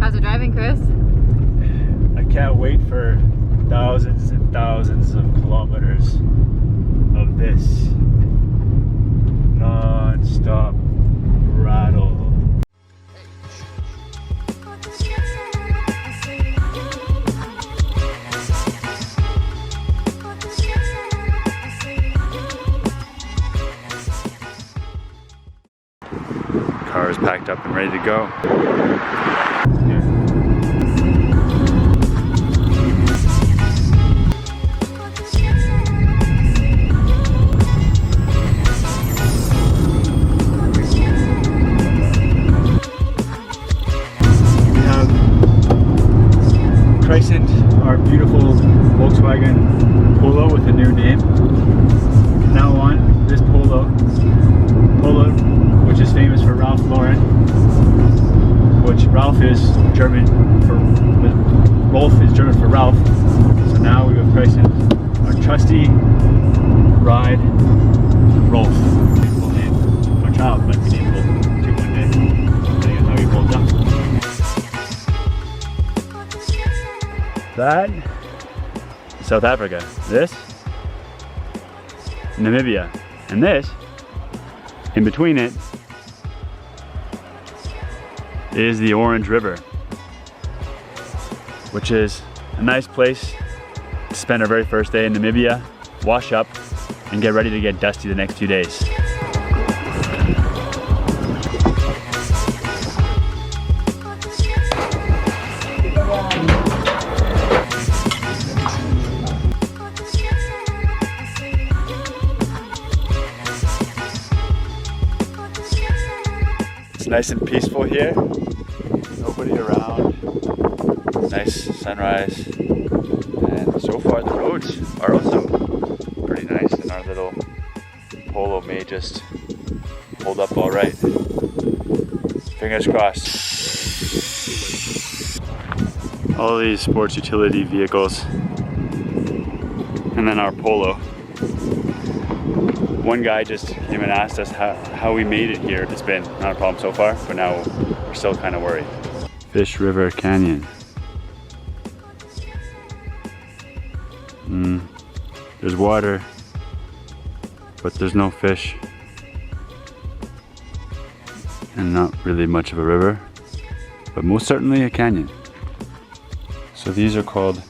How's it driving, Chris? I can't wait for thousands and thousands of kilometers of this non-stop rattle. Car is packed up and ready to go. We have christened our beautiful Volkswagen Polo with a new name. From now on, this Polo, which is famous for Ralph Lauren, which Ralph is German for, Rolf is German for Ralph. So now we have christened our trusty ride Rolf. We'll name our child, might be named Rolf too one day, depending on how he holds up. That, South Africa. This, Namibia. And this, in between it, is the Orange River, which is a nice place to spend our very first day in Namibia, wash up, and get ready to get dusty the next few days. It's nice and peaceful here. Nobody around. Nice sunrise. And so far the roads are also pretty nice, and our little Polo may just hold up all right. Fingers crossed. All these sports utility vehicles, and then our Polo. One guy just came and asked us how we made it here. It's been not a problem so far, but now we're still kind of worried. Fish River Canyon. There's water, but there's no fish. And not really much of a river, but most certainly a canyon. So these are called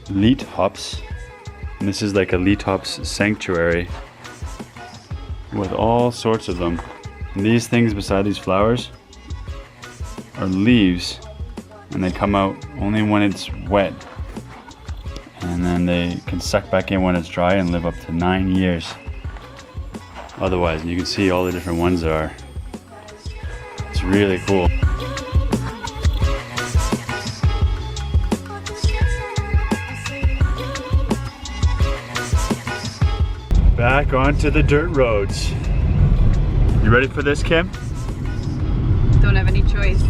leet hops. And this is like a leet hops sanctuary with all sorts of them. And these things beside these flowers are leaves, and they come out only when it's wet, and then they can suck back in when it's dry and live up to 9 years otherwise. And you can see all the different ones there are. It's really cool. Back onto the dirt roads. You ready for this, Kim? Don't have any choice.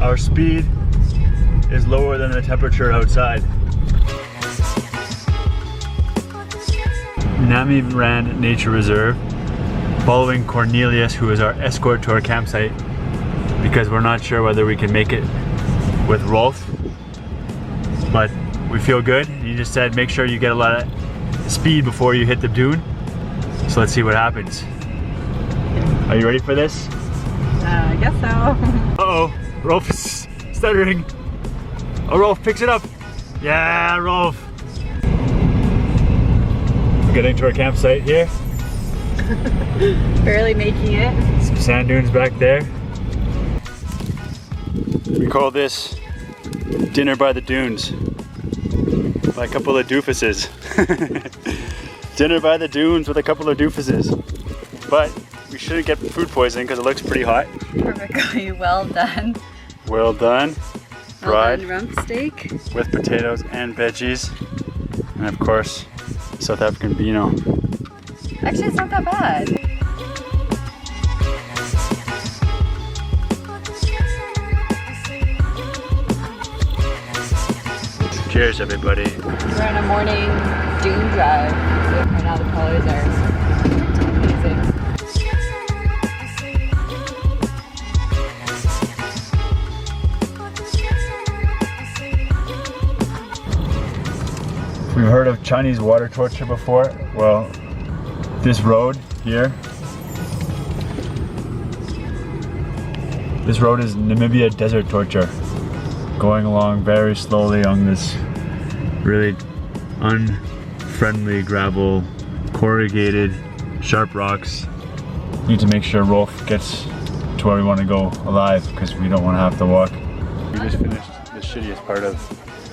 Our speed is lower than the temperature outside. Namibia Nature Reserve, following Cornelius, who is our escort to our campsite, because we're not sure whether we can make it with Rolf, but we feel good. He just said make sure you get a lot of speed before you hit the dune. So let's see what happens. Are you ready for this? I guess so. Uh-oh, Rolf is stuttering. Oh, Rolf picks it up. Yeah, Rolf. We're getting to our campsite here. Barely making it. Some sand dunes back there. We call this dinner by the dunes. By a couple of doofuses. Dinner by the dunes with a couple of doofuses. But we shouldn't get food poisoning because it looks pretty hot. Perfectly well done. Well done. Fried rump steak with potatoes and veggies. And of course, South African Beano. Actually, it's not that bad. Cheers, everybody. We're on a morning dune drive. Right now the colors are amazing. We've heard of Chinese water torture before. Well, this road here, this road is Namibia desert torture. Going along very slowly on this really unfriendly gravel, corrugated, sharp rocks. Need to make sure Rolf gets to where we want to go alive because we don't want to have to walk. We just finished the shittiest part of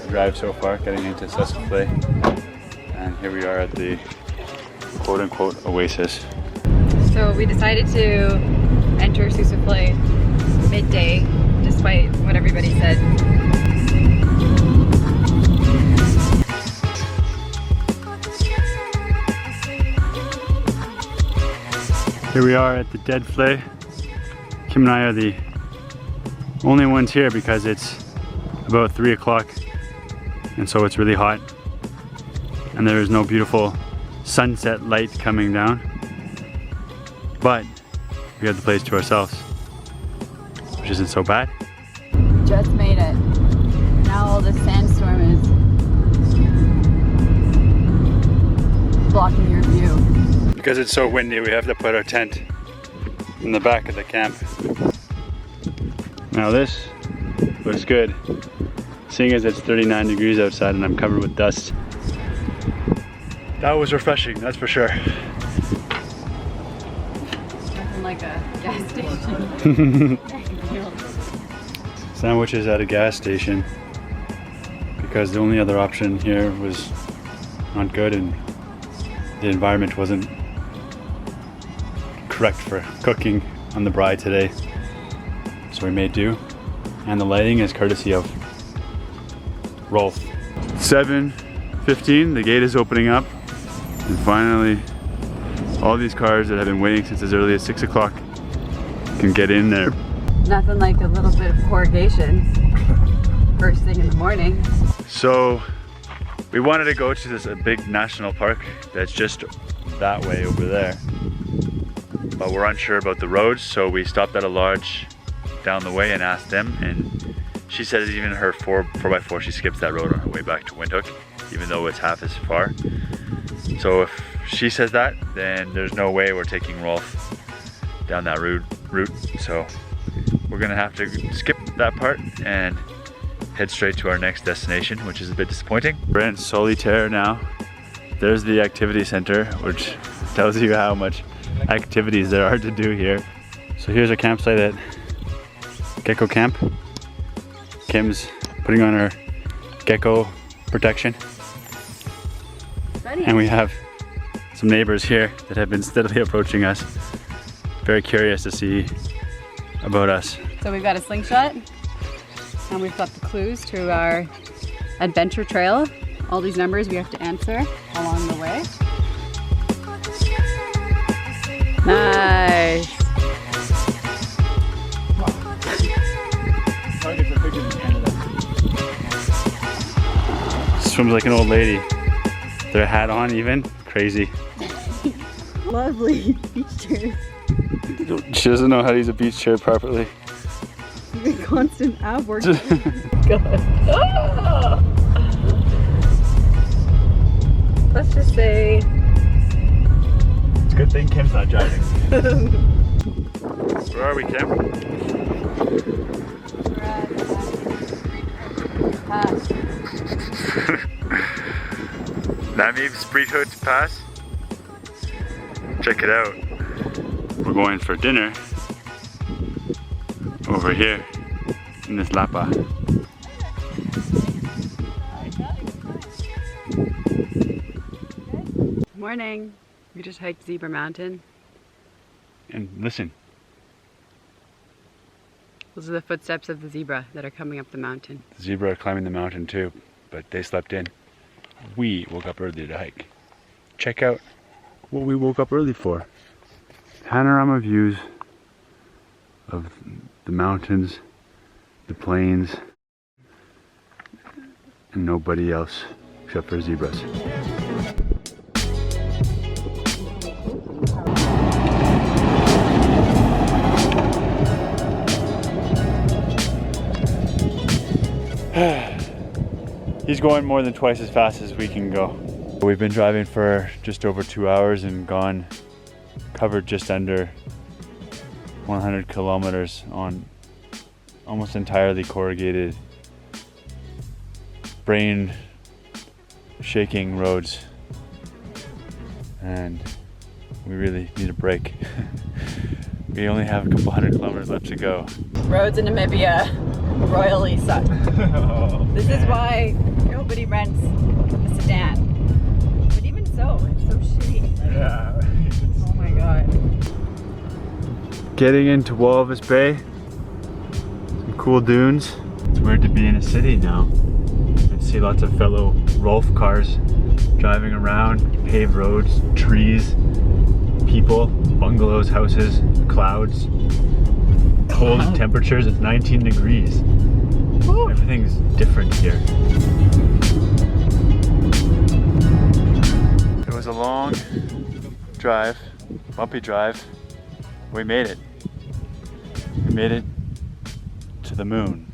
the drive so far, getting into Sesefle. And here we are at the quote-unquote oasis. So we decided to enter Sesefle midday, despite what everybody said. Here we are at the dead flay. Kim and I are the only ones here because it's about 3 o'clock and so it's really hot and there is no beautiful sunset light coming down, but we have the place to ourselves, which isn't so bad. Just made it. Now all this sandstorm is blocking your view. Because it's so windy, we have to put our tent in the back of the camp. Now this looks good, seeing as it's 39 degrees outside and I'm covered with dust. That was refreshing, that's for sure. Nothing like a gas station. Sandwiches at a gas station, because the only other option here was not good and the environment wasn't correct for cooking on the braai today, so we made do, and the lighting is courtesy of Rolf. 7:15, the gate is opening up, and finally all these cars that have been waiting since as early as 6 o'clock can get in there. Nothing like a little bit of corrugation first thing in the morning. So we wanted to go to this big national park that's just that way over there, but we're unsure about the roads, so we stopped at a lodge down the way and asked them, and she says even her 4x4 she skips that road on her way back to Windhoek, even though it's half as far. So if she says that, then there's no way we're taking Rolf down that route, so we're gonna have to skip that part and head straight to our next destination, which is a bit disappointing. We're in Solitaire now. There's the activity center, which tells you how much activities there are to do here. So here's our campsite at Gecko Camp. Kim's putting on her gecko protection. And we have some neighbors here that have been steadily approaching us. Very curious to see about us. So we've got a slingshot and we've got the clues to our adventure trail. All these numbers we have to answer along the way. Nice. Targets are bigger than Canada. Swims like an old lady. Their hat on even. Crazy. Lovely beach chairs. She doesn't know how to use a beach chair properly. Constant ab work. God. Let's just say It's a good thing Kim's not driving. Where are we, Kim? we're at Pass. Namibia Dusty-nation Pass. Check it out. We're going for dinner over here in this lapa. Morning. We just hiked Zebra Mountain. And listen. Those are the footsteps of the zebra that are coming up the mountain. The zebra are climbing the mountain too, but they slept in. We woke up early to hike. Check out what we woke up early for. Panorama views of the mountains, the plains, and nobody else except for zebras. He's going more than twice as fast as we can go. We've been driving for just over 2 hours and covered just under 100 kilometers on almost entirely corrugated, brain shaking roads. And we really need a break. We only have a couple 100 kilometers left to go. Roads in Namibia royally suck. This is why nobody rents a sedan. But even so, it's so shitty. Yeah. Oh my god. Getting into Walvis Bay. Some cool dunes. It's weird to be in a city now and see lots of fellow Rolf cars driving around, paved roads, trees, people, bungalows, houses, clouds, cold temperatures. It's 19 degrees. Woo. Everything's different here. It was a long drive, bumpy drive. We made it. We made it to the moon.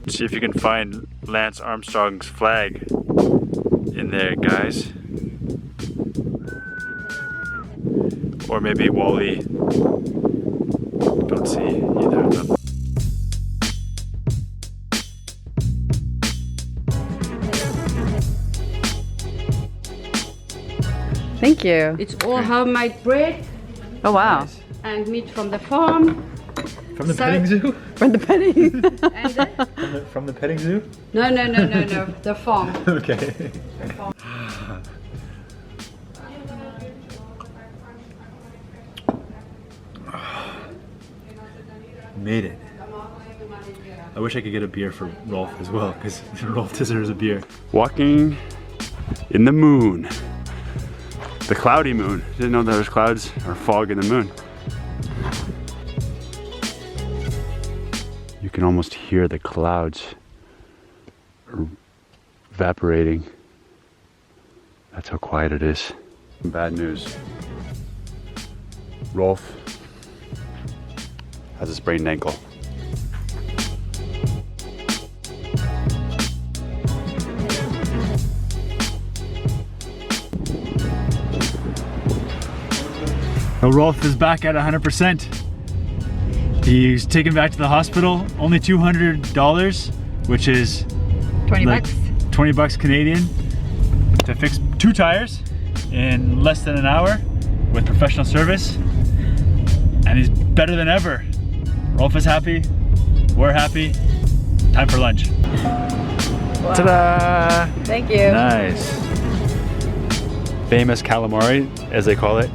See if you can find Lance Armstrong's flag in there, guys. Or maybe Wally. Don't see either of them. Thank you. It's all homemade bread Oh wow. Nice. and meat from the farm. From the So- petting zoo? From the penny. And From the petting zoo? no, the farm. Okay. Made it. I wish I could get a beer for Rolf as well, because Rolf deserves a beer. Walking in the moon. The cloudy moon. Didn't know there was clouds or fog in the moon. You can almost hear the clouds evaporating. That's how quiet it is. Bad news. Rolf has a sprained ankle. Now Rolf is back at 100%. He's taken back to the hospital. Only $200, which is 20 like bucks. 20 bucks Canadian to fix 2 tires in less than an hour with professional service. And he's better than ever. Rolf is happy, we're happy. Time for lunch. Wow. Ta-da! Thank you. Nice. Famous calamari, as they call it.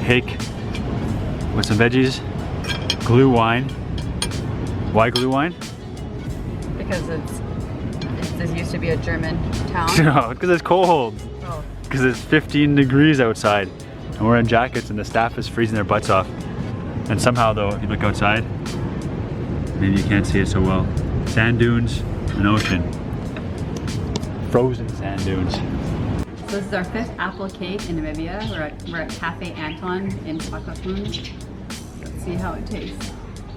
Hake with some veggies, glue wine. Why glue wine? Because this used to be a German town. No, because it's cold. Oh. Because it's 15 degrees outside and we're in jackets and the staff is freezing their butts off. And somehow though, if you look outside, maybe you can't see it so well. Sand dunes, an ocean. Frozen sand dunes. So this is our 5th apple cake in Namibia. We're at Cafe Anton in Stockholm. Let's see how it tastes.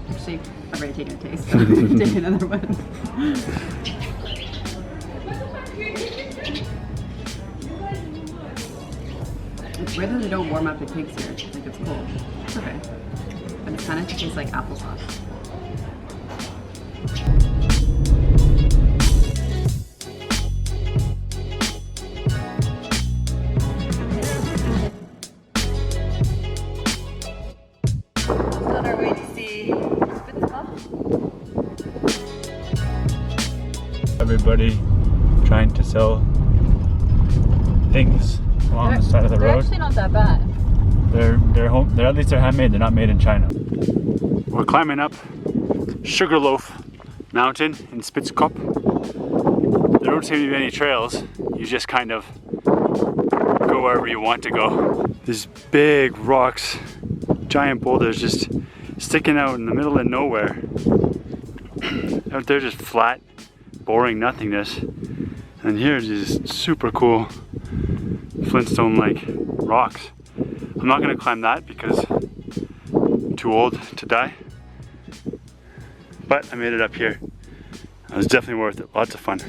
Actually, I've already taken a taste, so take another one. It's weird that they don't warm up the cakes here. Like it's cold. It's okay. But it kind of tastes like applesauce. On our way to see Everybody trying to sell things along the side of the They're road. actually not that bad. They're home. They're at least they're handmade. They're not made in China. We're climbing up Sugarloaf Mountain in Spitzkop. There don't seem to be any trails. You just kind of go wherever you want to go. These big rocks, giant boulders just sticking out in the middle of nowhere. Out there just flat, boring nothingness. And here's these super cool Flintstone-like rocks. I'm not gonna climb that because I'm too old to die. But I made it up here. It was definitely worth it. Lots of fun.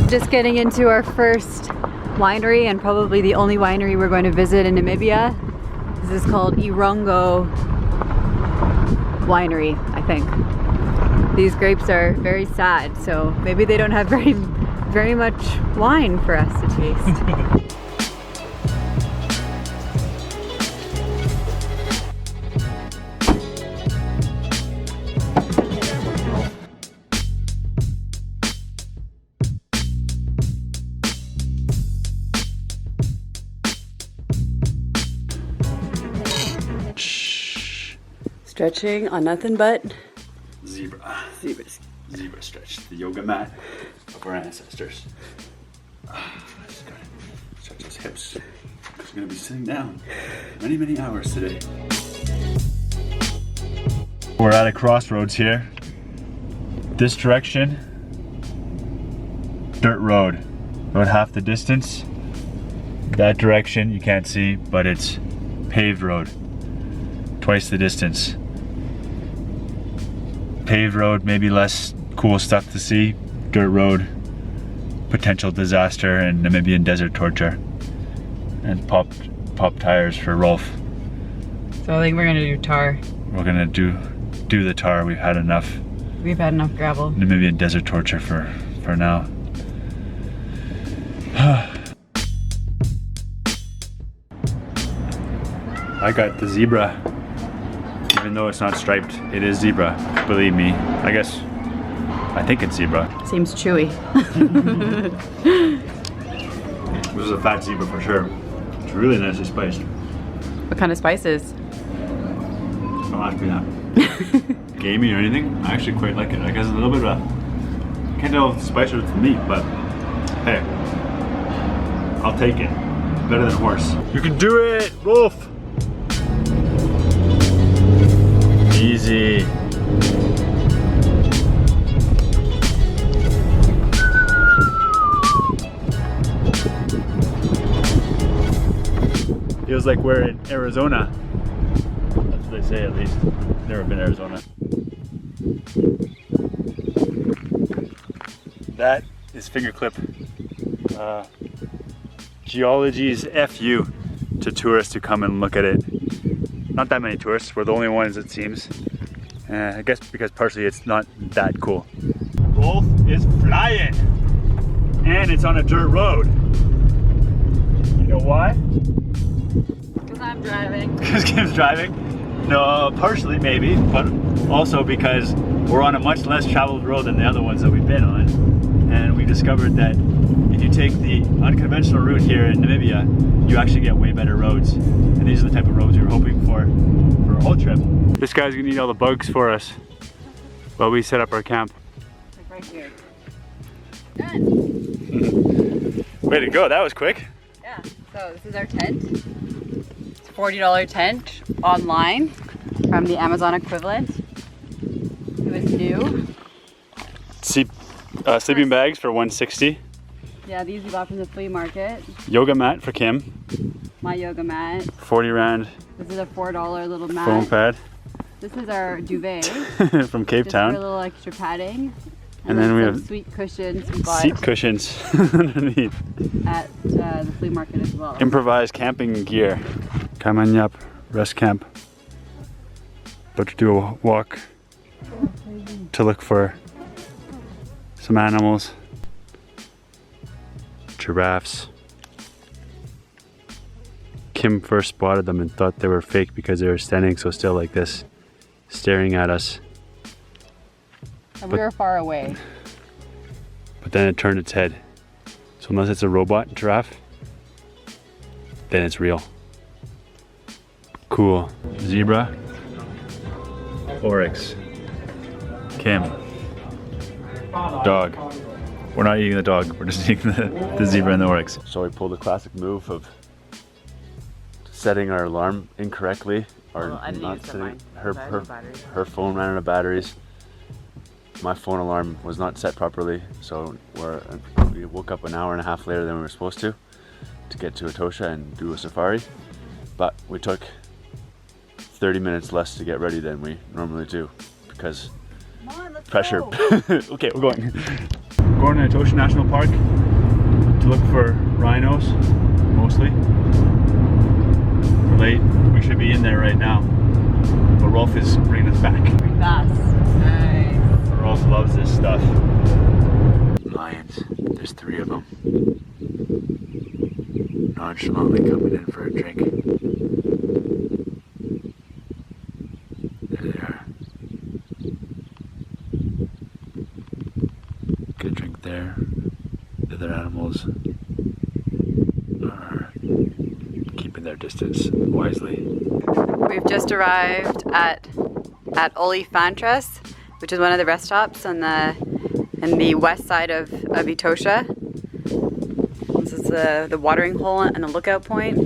Just getting into our first winery, and probably the only winery we're going to visit in Namibia. This is called Irongo Winery, I think. These grapes are very sad, so maybe they don't have very much wine for us to taste. Stretching on nothing but zebras. Zebra stretch, the yoga mat of our ancestors. Just gotta stretch those hips, because we're gonna be sitting down many hours today. We're at a crossroads here. This direction, dirt road, about half the distance. That direction you can't see, but it's paved road, twice the distance. Paved road, maybe less cool stuff to see. Dirt road, potential disaster and Namibian desert torture. And pop tires for Rolf. So I think we're gonna do tar. We're gonna do the tar. We've had enough. We've had enough gravel. Namibian desert torture for now. I got the zebra. Even though it's not striped, it is zebra. Believe me. I think it's zebra. Seems chewy. This is a fat zebra for sure. It's really nicely spiced. What kind of spices? Don't ask me that. Gamey or anything? I actually quite like it. I guess a little bit of can't tell if it's spicier than meat, but hey, I'll take it. Better than horse. You can do it, Rolf! Easy. Feels like we're in Arizona. That's what they say, at least. Never been to Arizona. That is fingerclip. Geology's FU to tourists to come and look at it. Not that many tourists, we're the only ones it seems. I guess because partially it's not that cool. Rolf is flying! And it's on a dirt road. You know why? Because I'm driving. Because Kim's driving? No, partially maybe, but also because we're on a much less traveled road than the other ones that we've been on. And we discovered that if you take the unconventional route here in Namibia, you actually get way better roads. And these are the type of roads we were hoping for a whole trip. This guy's gonna eat all the bugs for us while we set up our camp. Like right here. Done. Way to go, that was quick. Yeah, so this is our tent. It's a $40 tent online from the Amazon equivalent. It was new. Sleeping bags for $160. Yeah, these we got from the flea market. Yoga mat for Kim. My yoga mat. 40 rand. This is a $4 little mat. Foam pad. This is our duvet. From Cape just Town. For a little extra padding. And then we some have sweet cushions we bought seat cushions underneath. at the flea market as well. Improvised camping gear. Kamanyap rest camp. About to do a walk to look for some animals. Giraffes. Kim first spotted them and thought they were fake because they were standing so still like this, staring at us. And we were far away. But then it turned its head. So unless it's a robot giraffe, then it's real. Cool. Zebra. Oryx. Kim. Dog. We're not eating the dog, we're just eating the zebra and the oryx. So we pulled the classic move of setting our alarm incorrectly, or I didn't not use setting mine. her phone ran out of batteries. My phone alarm was not set properly, so we woke up an hour and a half later than we were supposed to get to Etosha and do a safari. But we took 30 minutes less to get ready than we normally do because Come on, let's pressure. go. Okay, we're going. We're going to Etosha National Park. to look for rhinos, mostly. We're late. We should be in there right now. But Rolf is bringing us back. Bass. Nice. Rolf loves this stuff. Lions. There's 3 of them. Nonchalantly coming in for a drink. There they are. Get a drink there. The other animals are keeping their distance wisely. We've just arrived at Olifantras, which is one of the rest stops on in the west side of Etosha. This is the watering hole and the lookout point.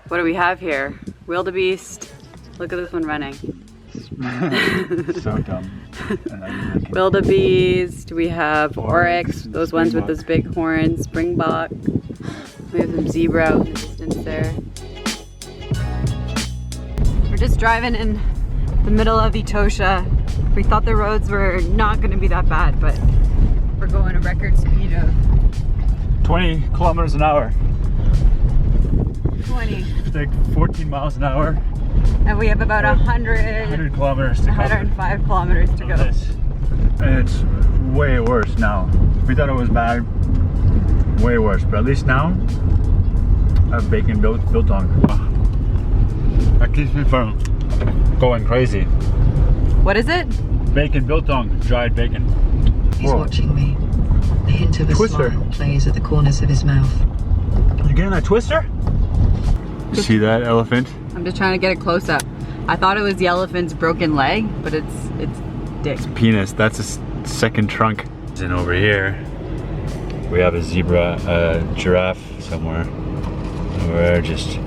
What do we have here? Wildebeest. Look at this one running. So dumb. Wildebeest. We have oryx, those ones with those big horns. Springbok. We have some zebra out in the distance there. We're just driving in the middle of Etosha. We thought the roads were not going to be that bad, but we're going a record speed of 20 kilometers an hour. 20. It's like 14 miles an hour. And we have about 100 kilometers to cover. 105 kilometers to go. And it's way worse now. We thought it was bad. Way worse, but at least now I have bacon biltong. That keeps me from going crazy. What is it? Bacon biltong, dried bacon. He's watching me. The hint of a Twister. smile plays at the corners of his mouth. You getting that twister? You see that elephant? I'm just trying to get a close up. I thought it was the elephant's broken leg, but it's dick. Penis. That's a second trunk. And over here we have a zebra, a giraffe somewhere. We're just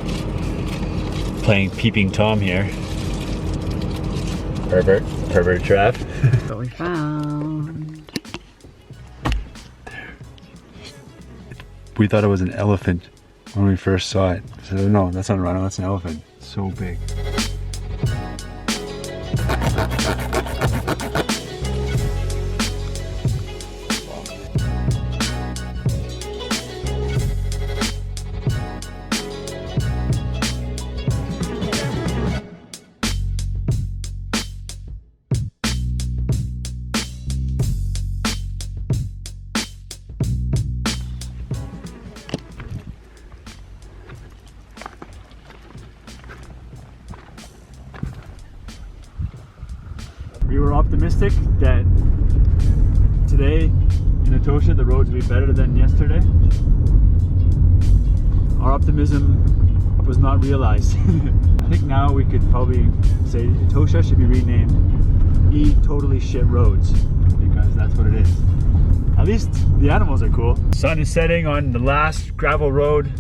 playing peeping Tom here. Pervert giraffe. What we found. We thought it was an elephant when we first saw it. So no, that's not a rhino, that's an elephant. So big. We were optimistic that today in Etosha the roads would be better than yesterday. Our optimism was not realized. I think now we could probably say Etosha should be renamed Totally Shit Roads, because that's what it is. At least the animals are cool. Sun is setting on the last gravel road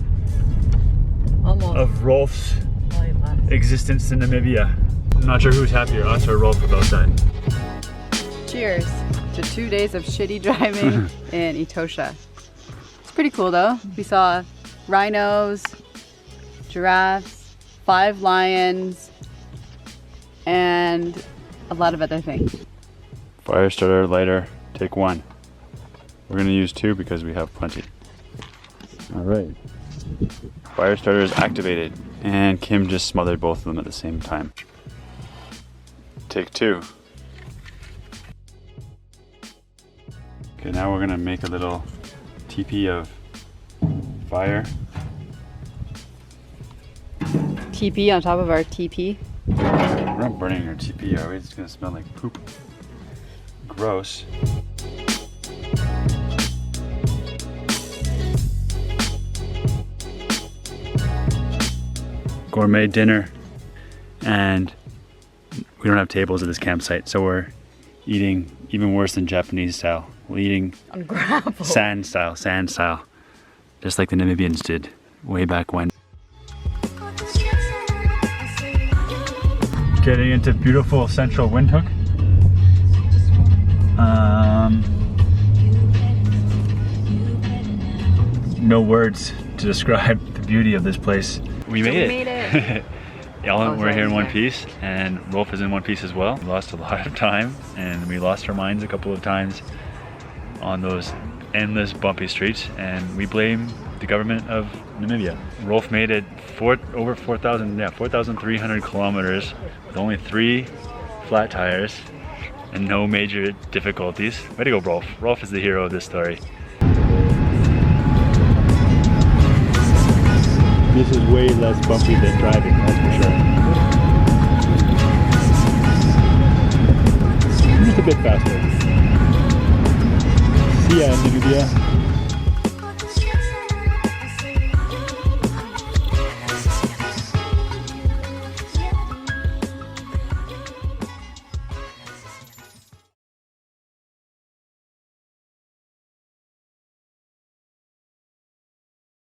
Almost. of Rolf's existence in Namibia. I'm not sure who's happier, us or Rolf, about that. Cheers to 2 days of shitty driving in Etosha. It's pretty cool though. We saw rhinos, giraffes, 5 lions, and a lot of other things. Fire starter, lighter, take 1. We're gonna use 2 because we have plenty. All right. Fire starter is activated, and Kim just smothered both of them at the same time. Take 2. Okay, now we're gonna make a little teepee of fire. TP on top of our TP. We're not burning our teepee, are we? It's gonna smell like poop. Gross. Gourmet dinner, and we don't have tables at this campsite, so we're eating even worse than Japanese style. We're eating On gravel. sand style, just like the Namibians did way back when. Getting into beautiful central Windhoek. No words to describe the beauty of this place. We made it. Y'all, we're here in one piece, and Rolf is in one piece as well. We lost a lot of time, and we lost our minds a couple of times on those endless bumpy streets, and we blame the government of Namibia. Rolf made it over 4,300 kilometers with only 3 flat tires and no major difficulties. Way to go, Rolf. Rolf is the hero of this story. This is way less bumpy than driving, that's for sure. Just a bit faster. See ya, Namibia.